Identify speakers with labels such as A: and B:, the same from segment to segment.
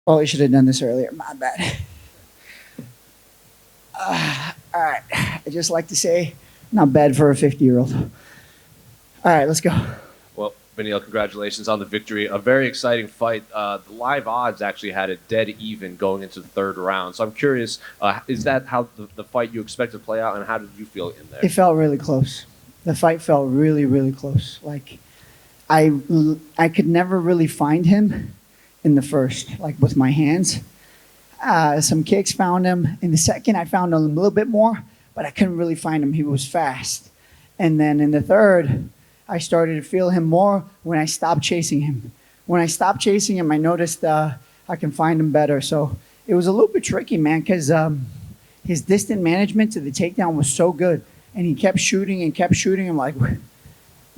A: Oh, I should have done this earlier. My bad. All right. I just like to say, not bad for a 50-year-old. All right, let's go.
B: Well, Beneil, congratulations on the victory. A very exciting fight. The live odds actually had it dead even going into the third round. So I'm curious, is that how the fight you expect to play out, and how did you feel in there?
A: It felt really close. The fight felt really, really close. Like I could never really find him in the first, like with my hands. Some kicks found him. In the second, I found him a little bit more, but I couldn't really find him. He was fast. And then in the third, I started to feel him more when I stopped chasing him. When I stopped chasing him, I noticed I can find him better. So it was a little bit tricky, man, because his distant management to the takedown was so good. And he kept shooting and kept shooting. I'm like,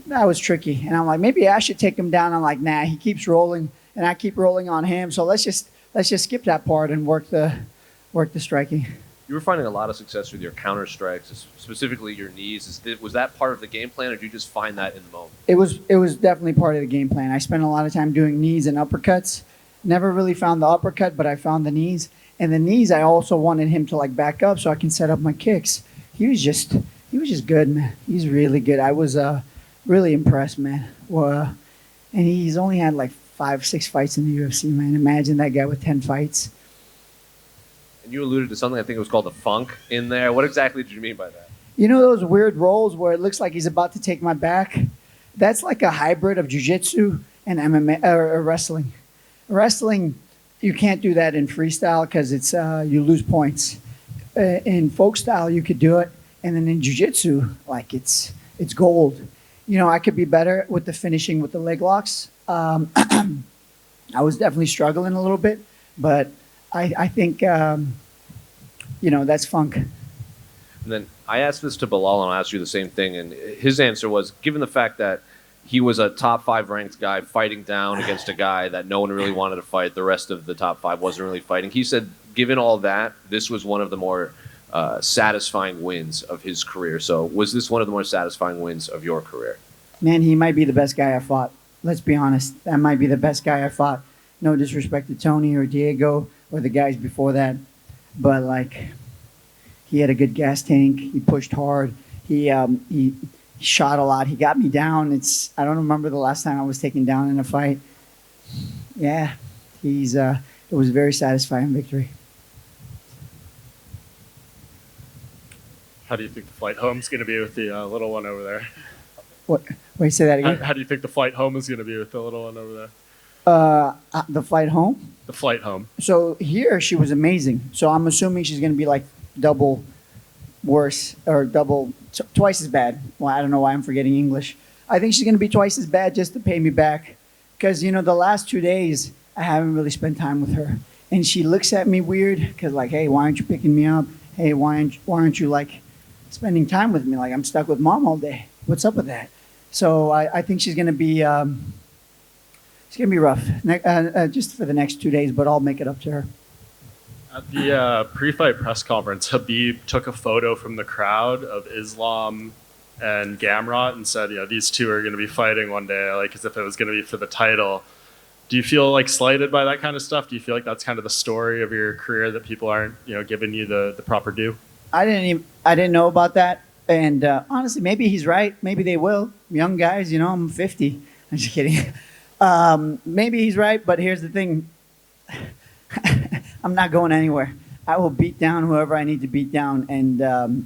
A: that was tricky. And I'm like, maybe I should take him down. I'm like, nah, he keeps rolling, and I keep rolling on him. So let's just skip that part and work the striking.
B: You were finding a lot of success with your counter strikes, specifically your knees. Was that part of the game plan, or did you just find that in the moment?
A: It was definitely part of the game plan. I spent a lot of time doing knees and uppercuts. Never really found the uppercut, but I found the knees. And the knees, I also wanted him to like back up so I can set up my kicks. He was just good, man. He's really good. I was really impressed, man. Well, and he's only had like 5-6 fights in the UFC, man. Imagine that guy with 10 fights.
B: And you alluded to something, I think it was called the funk in there. What exactly did you mean by that?
A: You know those weird rolls where it looks like he's about to take my back? That's like a hybrid of jiu-jitsu and MMA or wrestling. Wrestling, you can't do that in freestyle because it's you lose points. In folk style, you could do it, and then in jiu-jitsu, like it's gold. You know, I could be better with the finishing with the leg locks. I was definitely struggling a little bit, but I think, that's funk.
B: And then I asked this to Bilal, and I'll ask you the same thing. And his answer was, given the fact that he was a top 5 ranked guy fighting down against a guy that no one really wanted to fight, the rest of the top 5 wasn't really fighting. He said, given all that, this was one of the more satisfying wins of his career. So was this one of the more satisfying wins of your career?
A: Man, he might be the best guy I fought. Let's be honest. That might be the best guy I fought. No disrespect to Tony or Diego or the guys before that. But, like, he had a good gas tank. He pushed hard. He shot a lot. He got me down. I don't remember the last time I was taken down in a fight. Yeah, it was a very satisfying victory.
C: How do you think the flight home's going to be with the little one over there?
A: What? Wait, say that again.
C: How do you think the flight home is going to be with the little one over there?
A: The flight home?
C: The flight home.
A: So here she was amazing. So I'm assuming she's going to be like double worse or twice as bad. Well, I don't know why I'm forgetting English. I think she's going to be twice as bad just to pay me back. Because, the last 2 days, I haven't really spent time with her. And she looks at me weird because, like, hey, why aren't you picking me up? Hey, why aren't you, like, spending time with me? Like, I'm stuck with mom all day. What's up with that? So I think she's going to be rough just for the next 2 days, but I'll make it up to her.
C: At the pre-fight press conference, Khabib took a photo from the crowd of Islam and Gamrot and said, these two are going to be fighting one day, like as if it was going to be for the title. Do you feel like slighted by that kind of stuff? Do you feel like that's kind of the story of your career, that people aren't, giving you the proper due?
A: I didn't know about that. And honestly, maybe he's right. Maybe they will. Young guys, I'm 50. I'm just kidding. Maybe he's right, but here's the thing. I'm not going anywhere. I will beat down whoever I need to beat down, and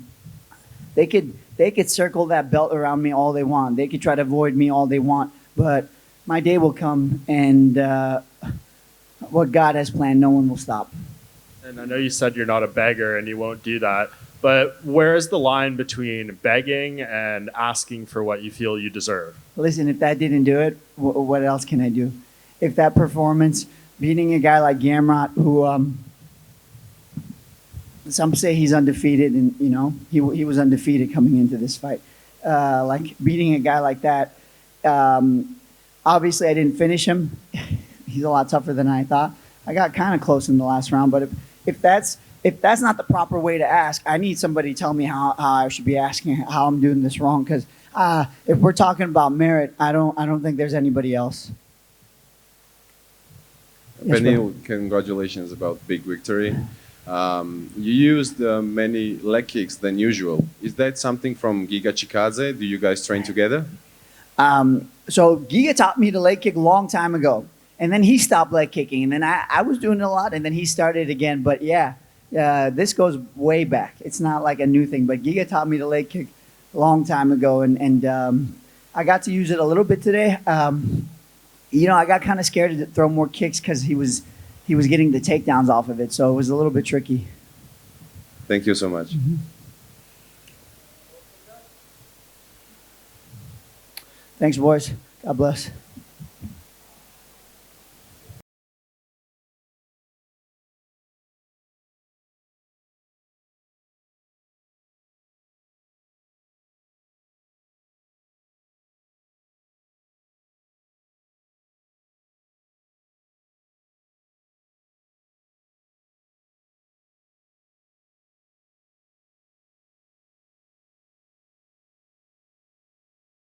A: they could circle that belt around me all they want. They could try to avoid me all they want, but my day will come, and what God has planned, no one will stop.
C: And I know you said you're not a beggar and you won't do that, but where is the line between begging and asking for what you feel you deserve?
A: Listen, if that didn't do it, what else can I do? If that performance, beating a guy like Gamrot, who some say he's undefeated, and he was undefeated coming into this fight. Like beating a guy like that, obviously I didn't finish him. He's a lot tougher than I thought. I got kind of close in the last round, but if that's not the proper way to ask, I need somebody to tell me how I should be asking, how I'm doing this wrong. Because if we're talking about merit, I don't think there's anybody else. Yes,
D: Beneil, congratulations about big victory. You used many leg kicks than usual. Is that something from Giga Chikadze? Do you guys train together?
A: So Giga taught me to leg kick a long time ago, and then he stopped leg kicking, and then I was doing it a lot, and then he started again. But yeah, this goes way back. It's not like a new thing, but Giga taught me to leg kick a long time ago, and I got to use it a little bit today. I got kind of scared to throw more kicks because he was getting the takedowns off of it, so it was a little bit tricky.
D: Thank you so much.
A: Thanks, boys. God bless.